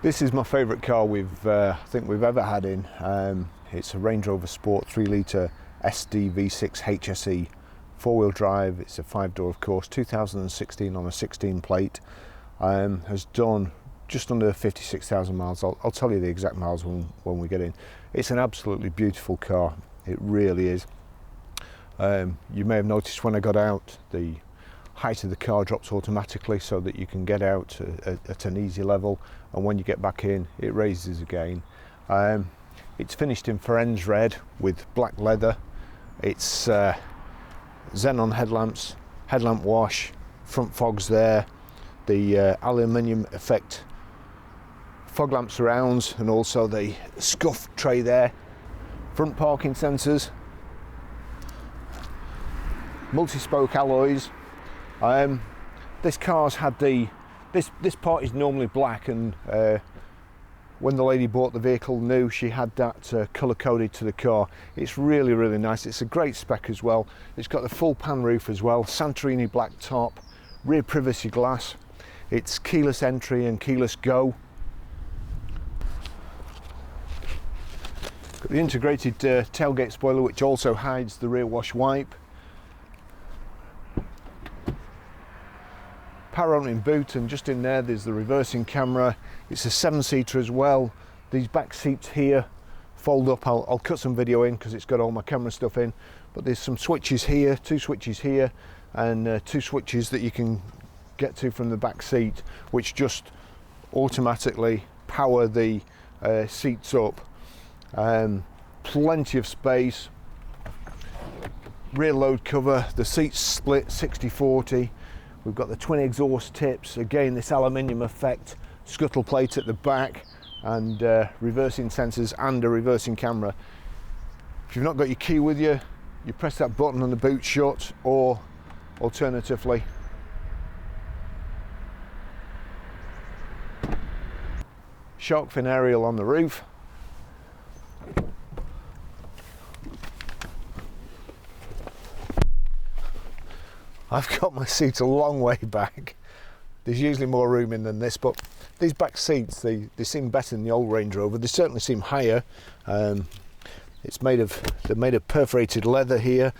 This is my favourite car I think we've ever had in. It's a Range Rover Sport 3 litre SD V6 HSE, 4-wheel drive. It's a 5-door, of course, 2016 on a 16 plate. Has done just under 56,000 miles. I'll tell you the exact miles when we get in. It's an absolutely beautiful car, it really is. You may have noticed when I got out, the height of the car drops automatically so that you can get out at an easy level, and when you get back in it raises again. It's finished in Firenze red with black leather. It's xenon headlamps, headlamp wash, front fogs there, the aluminium effect fog lamp surrounds, and also the scuff tray there, front parking sensors, multi-spoke alloys. This car's had this part is normally black, and when the lady bought the vehicle new, she had that colour coded to the car. It's really, really nice. It's a great spec as well. It's got the full pan roof as well, Santorini black top, rear privacy glass. It's keyless entry and keyless go. Got the integrated tailgate spoiler, which also hides the rear wash wipe. Power opening boot, and just in there's the reversing camera. It's a 7-seater as well. These back seats here fold up. I'll cut some video in because it's got all my camera stuff in, but there's some switches here, 2 switches here, and 2 switches that you can get to from the back seat, which just automatically power the seats up. Plenty of space. Rear load cover, the seats split 60-40. We've got the twin exhaust tips, again this aluminium effect, scuttle plate at the back, and reversing sensors and a reversing camera. If you've not got your key with you, you press that button and the boot shut, or alternatively shark fin aerial on the roof. I've got my seat a long way back. There's usually more room in than this, but these back seats, they seem better than the old Range Rover. They certainly seem higher. They're made of perforated leather here.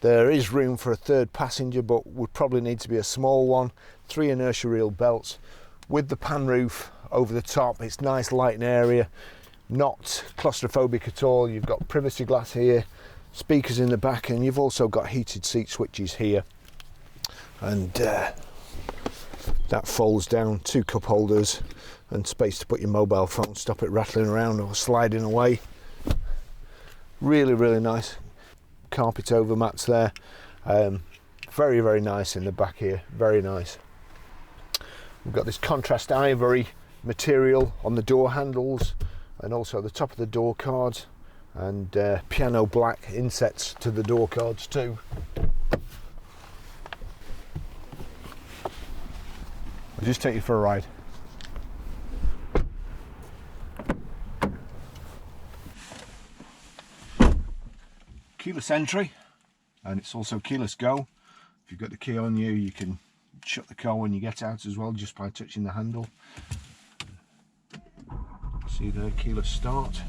There is room for a third passenger, but would probably need to be a small one. 3 inertia reel belts with the pan roof over the top. It's nice, light and area, not claustrophobic at all. You've got privacy glass here, speakers in the back, and you've also got heated seat switches here. And that folds down, 2 cup holders and space to put your mobile phone, stop it rattling around or sliding away. Really, really nice. Carpet over mats there. Very, very nice in the back here, very nice. We've got this contrast ivory material on the door handles and also the top of the door cards, and piano black insets to the door cards too. I'll just take you for a ride. Keyless entry, and it's also keyless go. If you've got the key on you, you can shut the car when you get out as well, just by touching the handle. See there, keyless start.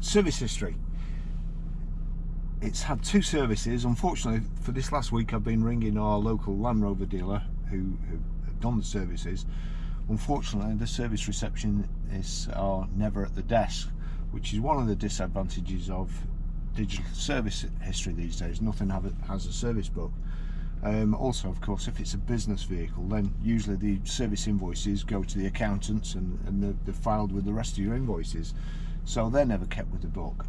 Service history. It's had 2 services. Unfortunately, for this last week, I've been ringing our local Land Rover dealer who have done the services. Unfortunately, the service receptionists are never at the desk, which is one of the disadvantages of digital service history these days. Nothing has a service book. Also, of course, if it's a business vehicle, then usually the service invoices go to the accountants, and they're filed with the rest of your invoices, so they're never kept with the book.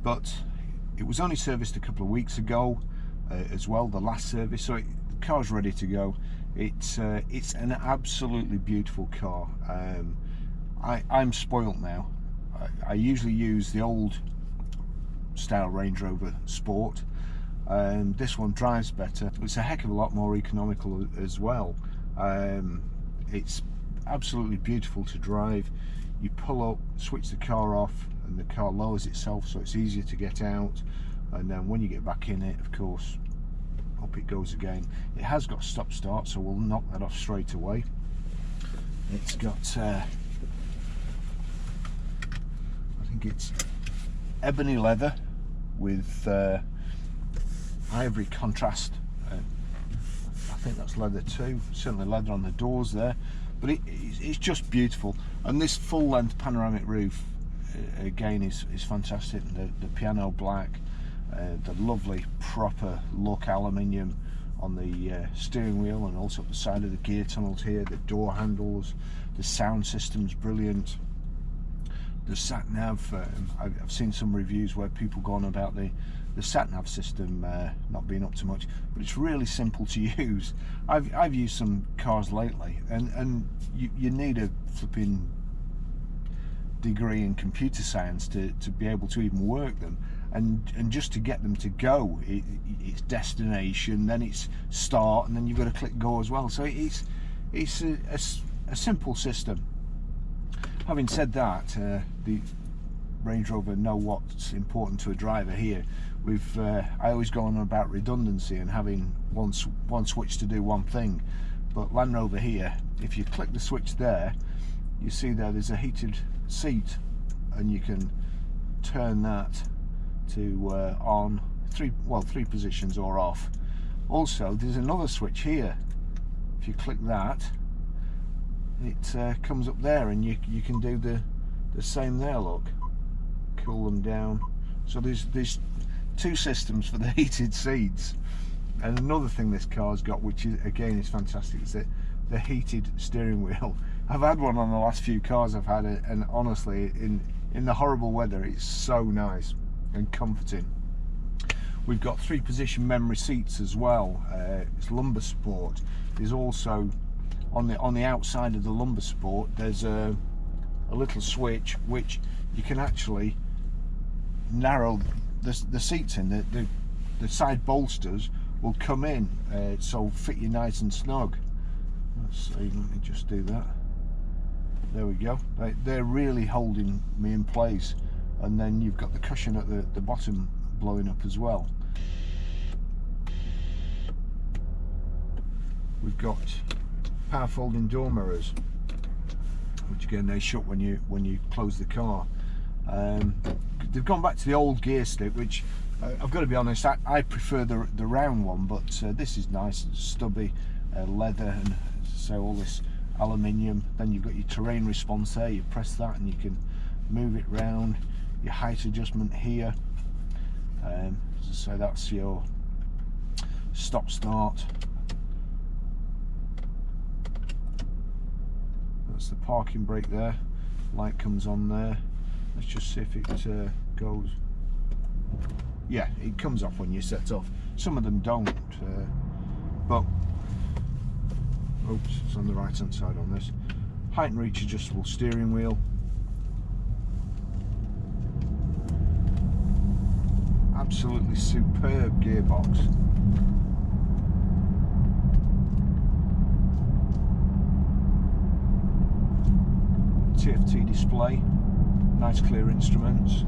But it was only serviced a couple of weeks ago as well, the last service, so the car's ready to go. It's an absolutely beautiful car. I'm spoilt now. I usually use the old style Range Rover Sport. This one drives better. It's a heck of a lot more economical as well. It's absolutely beautiful to drive. You pull up, switch the car off, and the car lowers itself, so it's easier to get out. And then when you get back in it, of course, up it goes again. It has got stop start, so we'll knock that off straight away. It's got, I think it's ebony leather with ivory contrast. I think that's leather too, certainly leather on the doors there, but it's just beautiful. And this full length panoramic roof again is fantastic. The piano black, the lovely proper look aluminium on the steering wheel and also at the side of the gear tunnels here, the door handles, the sound system's brilliant. The sat nav, I've seen some reviews where people go on about the sat nav system not being up to much, but it's really simple to use. I've used some cars lately, and you need a flipping degree in computer science to be able to even work them, and just to get them to go. It's destination, then it's start, and then you've got to click go as well. So it's a simple system. Having said that, the Range Rover know what's important to a driver here. I always go on about redundancy and having one switch to do one thing, but Land Rover here, if you click the switch there, you see there's a heated seat, and you can turn that to on, three positions, or off. Also, there's another switch here. If you click that, it comes up there, and you can do the same there. Look, cool them down. So there's two systems for the heated seats. And another thing this car's got, which is again is fantastic, is the heated steering wheel. I've had one on the last few cars I've had, and honestly, in the horrible weather, it's so nice and comforting. We've got 3-position memory seats as well. It's lumbar support. There's also on the outside of the lumbar support, there's a little switch which you can actually narrow the seats in. The side bolsters will come in, so fit you nice and snug. Let's see, let me just do that. There we go. They're really holding me in place. And then you've got the cushion at the bottom blowing up as well. We've got power folding door mirrors, which again they shut when you close the car. They've gone back to the old gear stick, which I've got to be honest, I prefer the round one, but this is nice, stubby, leather, and so all this aluminium. Then you've got your terrain response there. You press that and you can move it round. Your height adjustment here. So that's your stop start. That's the parking brake there. Light comes on there. Let's just see if it goes. Yeah, it comes off when you set off. Some of them don't, but oops, it's on the right hand side on this. Height and reach adjustable steering wheel. Absolutely superb gearbox. TFT display, nice clear instruments.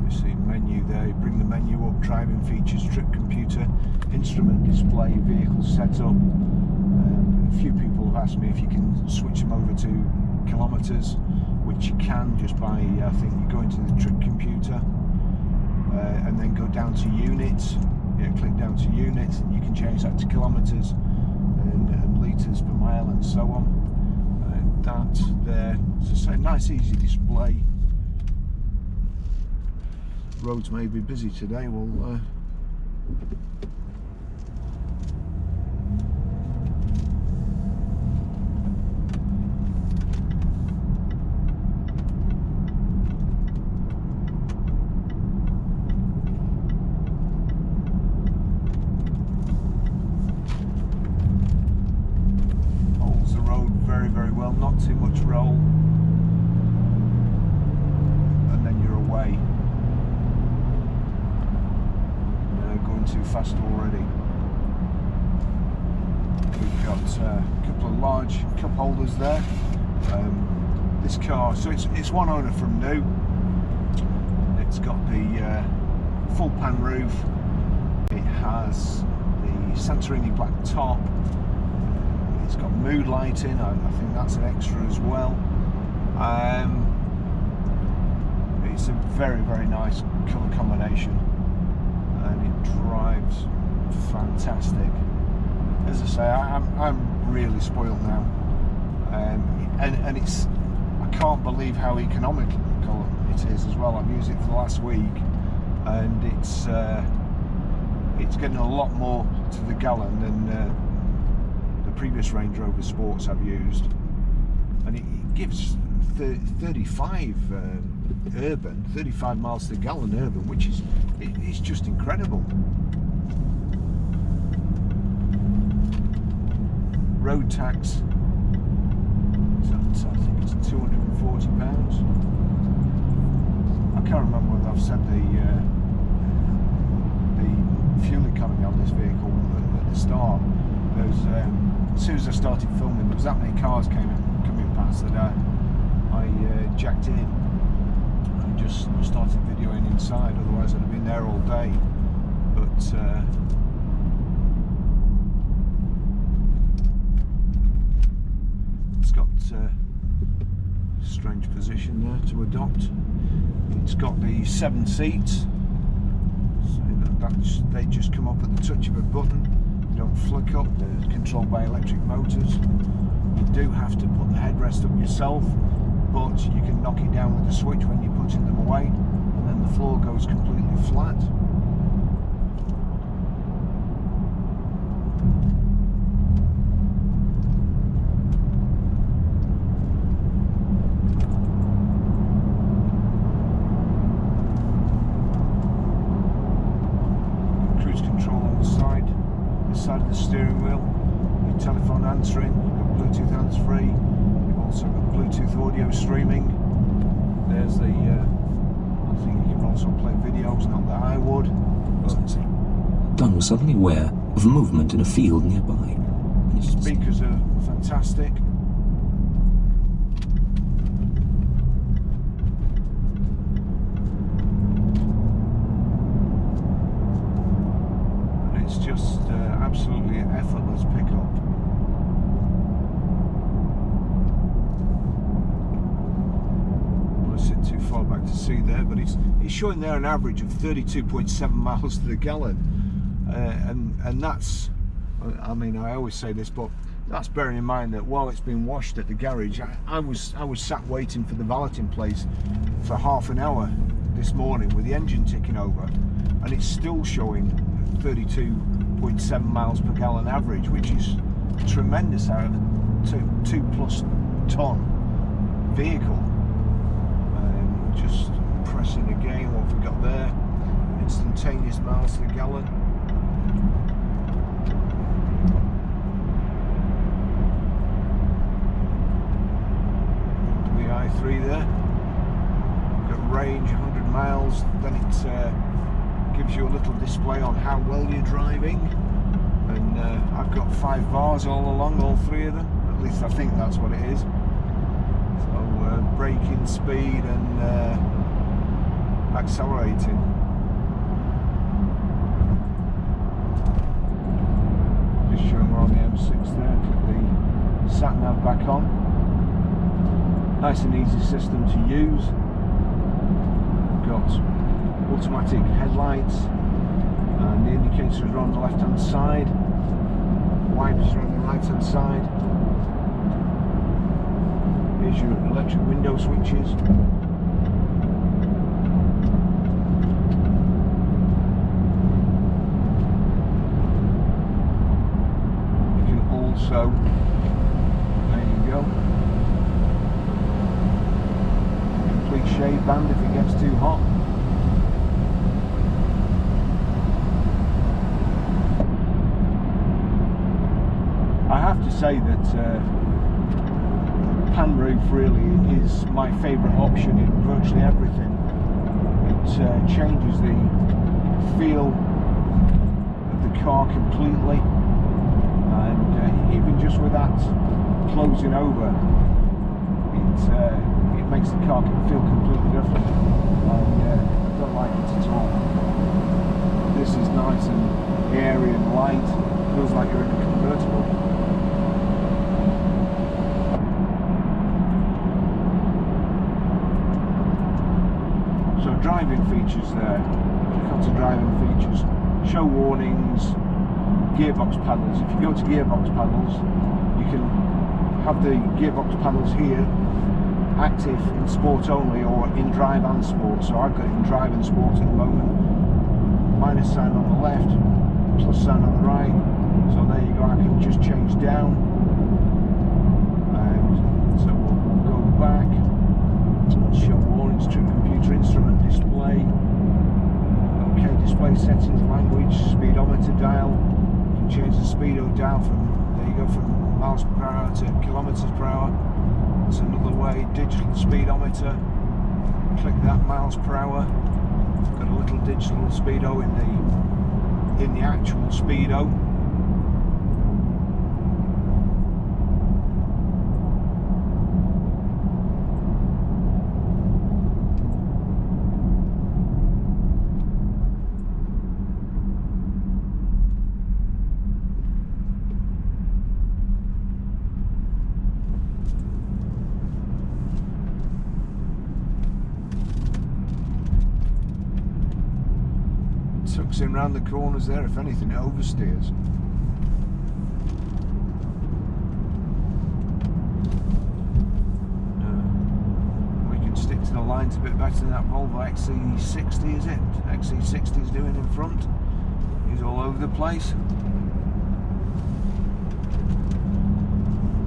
You see menu there, you bring the menu up, driving features, trip computer, instrument display, vehicle setup. A few people have asked me if you can switch them over to kilometres, which you can just by, I think you go into the trip computer and then go down to units. Yeah, click down to units and you can change that to kilometres and litres per mile and so on. That there, it's a nice easy display. Roads may be busy today, well holds the road very well, not too much roll, and then you're away. Going too fast already. We've got a couple of large cup holders there. This car, so it's one owner from new. It's got the full pan roof. It has the Santorini black top. It's got mood lighting. I think that's an extra as well. It's a very, very nice colour combination, and it drives fantastic. As I say, I'm really spoiled now, and it's, I can't believe how economical it is as well. I've used it for the last week, and it's getting a lot more to the gallon than the previous Range Rover Sports I've used, and it gives 35 urban, 35 miles to the gallon urban, which is it's just incredible. Road tax, I think it's £240. I can't remember whether I've said the fuel economy on this vehicle at the start. As soon as I started filming, there was that many cars coming past that I jacked in and just started videoing inside. Otherwise, I'd have been there all day. But it's got a strange position there to adopt. It's got the 7 seats, so they just come up at the touch of a button. They don't flick up. They're controlled by electric motors. You do have to put the headrest up yourself, but you can knock it down with a switch when you're putting them away, and then the floor goes completely flat. Cruise control on the side, this side of the steering wheel, your telephone answering, you've got Bluetooth hands-free, you've also got Bluetooth audio streaming. There's the, I think you can also play videos, not that I would. Dunn was suddenly aware of movement in a field nearby. Speakers are fantastic. And it's just absolutely an effortless pickup. Too far back to see there, but it's showing there an average of 32.7 miles to the gallon, and that's, I mean, I always say this, but that's bearing in mind that while it's been washed at the garage, I was sat waiting for the valeting place for half an hour this morning with the engine ticking over, and it's still showing 32.7 miles per gallon average, which is tremendous out of a 2+ ton vehicle. Just pressing again, what we've got there, instantaneous miles to the gallon. The i3 there, we've got range 100 miles, then it gives you a little display on how well you're driving, and I've got 5 bars all along, all 3 of them, at least I think that's what it is. Braking speed and accelerating. Just showing we're on the M6 there. Click the sat nav back on. Nice and easy system to use. Got automatic headlights, and the indicators are on the left hand side. Wipers are on the right hand side. Here's your electric window switches. You can also, there you go, complete shade band if it gets too hot. I have to say that pan roof really is my favourite option in virtually everything. It changes the feel of the car completely, and even just with that closing over, it makes the car feel completely different. I don't like it at all. This is nice and airy and light, feels like you're in a convertible. gearbox panels. If you go to gearbox panels, you can have the gearbox panels here active in sport only or in drive and sport. So I've got it in drive and sport at the moment. Minus sign on the left, plus sign on the right. So there you go, I can just change down. And so we'll go back, show warnings, true computer instrument display. Okay, display settings, language, speedometer dial. You can change the speedo dial from, there you go, from miles per hour to kilometers per hour. That's another way. Digital speedometer. Click that, miles per hour. Got a little digital speedo in the actual speedo. Tucks in round the corners there, if anything it oversteers. We can stick to the lines a bit better than that Volvo XC60, is it? XC60 is doing in front. He's all over the place.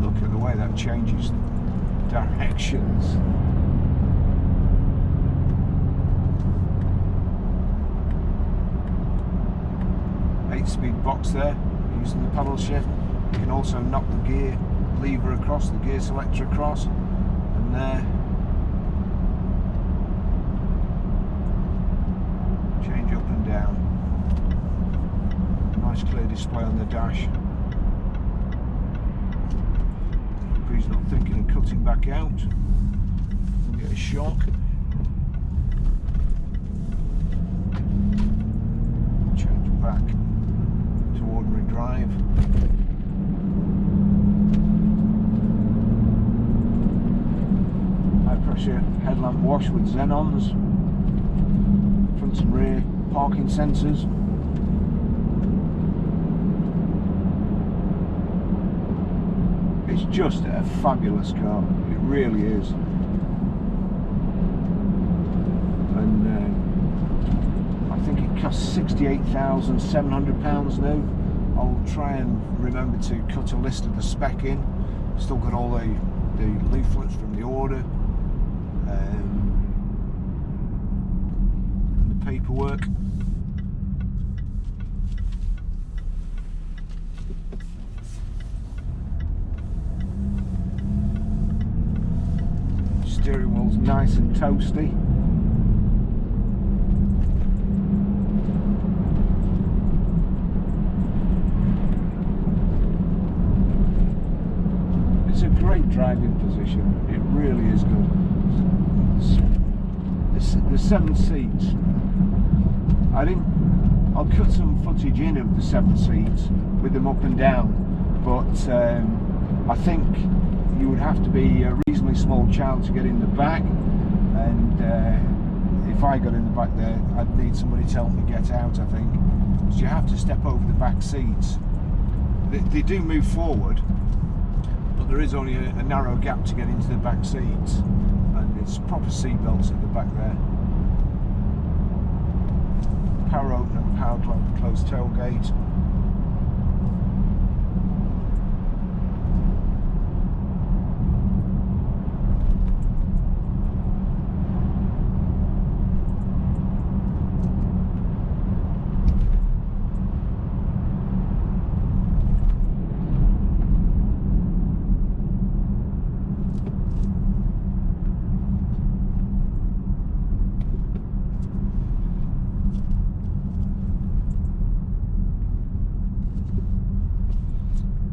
Look at the way that changes directions. 8-speed box there, using the paddle shift. You can also knock the gear lever across, the gear selector across, and there. Change up and down. Nice clear display on the dash. He's not thinking of cutting back out. We'll get a shock. Change back to ordinary drive. High pressure headlamp wash with xenons. Front and rear parking sensors. It's just a fabulous car, it really is. And I think it costs £68,700 now. I'll try and remember to cut a list of the spec in. Still got all the leaflets from the order and the paperwork. Steering wheel's nice and toasty. It's a great driving position, it really is good. The 7 seats, I'll cut some footage in of the 7 seats with them up and down, but I think you would have to be a reasonably small child to get in the back, and if I got in the back there, I'd need somebody to help me get out, I think, because you have to step over the back seats. They do move forward, but there is only a narrow gap to get into the back seats, and it's proper seat belts at the back there. Power opener, power closed tailgate.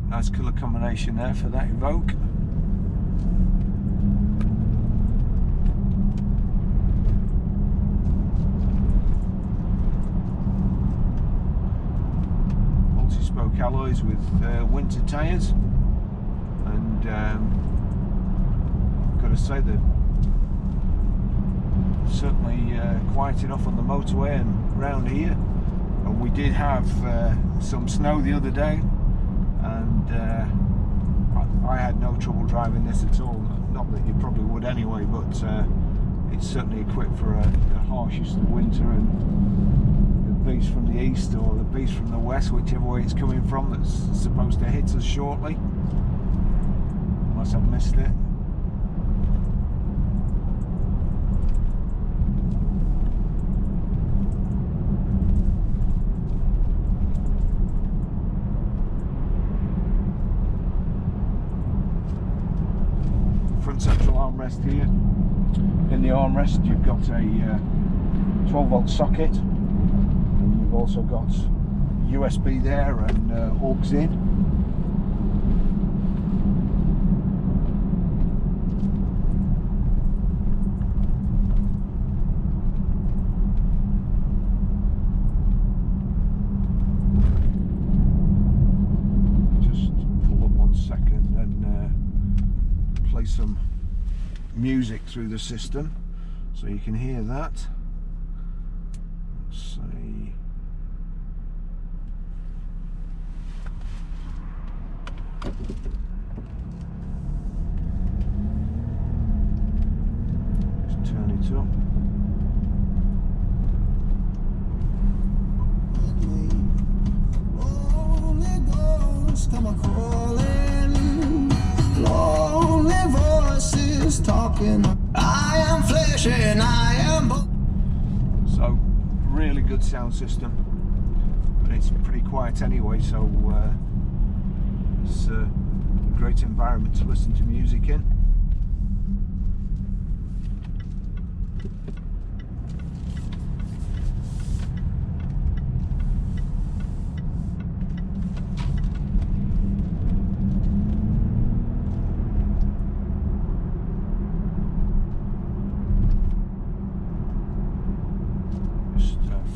Nice colour combination there for that Evoque. Multi-spoke alloys with winter tyres, and I've got to say they're certainly quiet enough on the motorway and round here. I But we did have some snow the other day, and I had no trouble driving this at all. Not that you probably would anyway, but it's certainly equipped for the harshest of winter, and the beast from the east or the beast from the west, whichever way it's coming from, that's supposed to hit us shortly, unless I've missed it. Front central armrest here. In the armrest you've got a 12-volt socket, and you've also got USB there and aux in. Just pull up 1 second and play some music through the system so you can hear that. Let's see. Let's turn it up. Holy Ghost, come a calling. Lonely voices talking. I am flesh and I am bone. So, really good sound system, but it's pretty quiet anyway, so it's a great environment to listen to music in.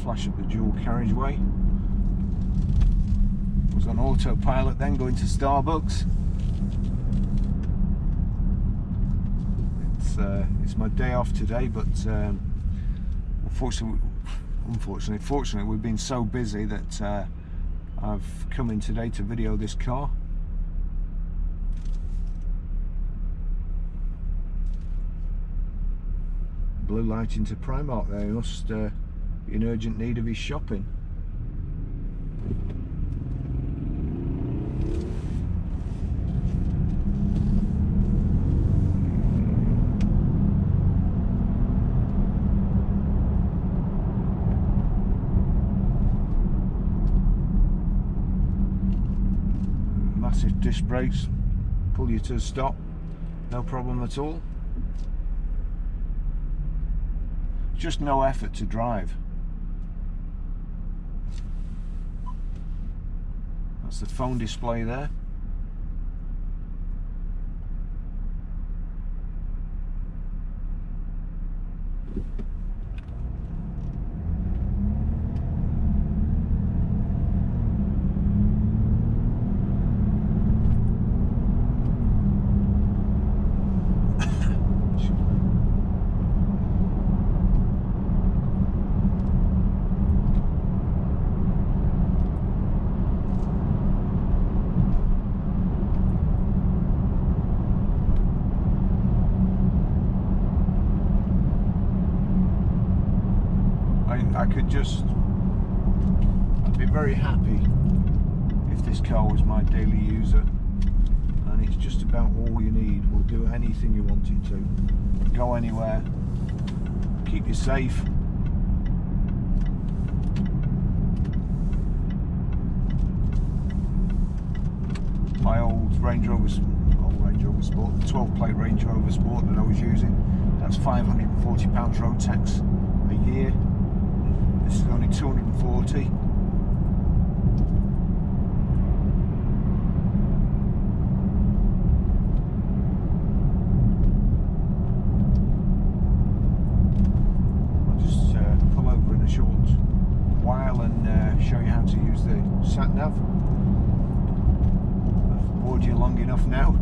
Flash up the dual carriageway. Was on autopilot then, going to Starbucks. It's my day off today, but fortunately we've been so busy that I've come in today to video this car. Blue light into Primark there. He must be in urgent need of his shopping. Massive disc brakes, pull you to a stop, no problem at all. Just no effort to drive. That's the phone display there. I'd be very happy if this car was my daily user, and it's just about all you need. Will do anything you want it to, go anywhere, keep you safe. My old Range Rover Sport, the 12 plate Range Rover Sport that I was using, that's £540 road tax a year. This is only 240. I'll just pull over in a short while and show you how to use the sat nav. I've bored you long enough now.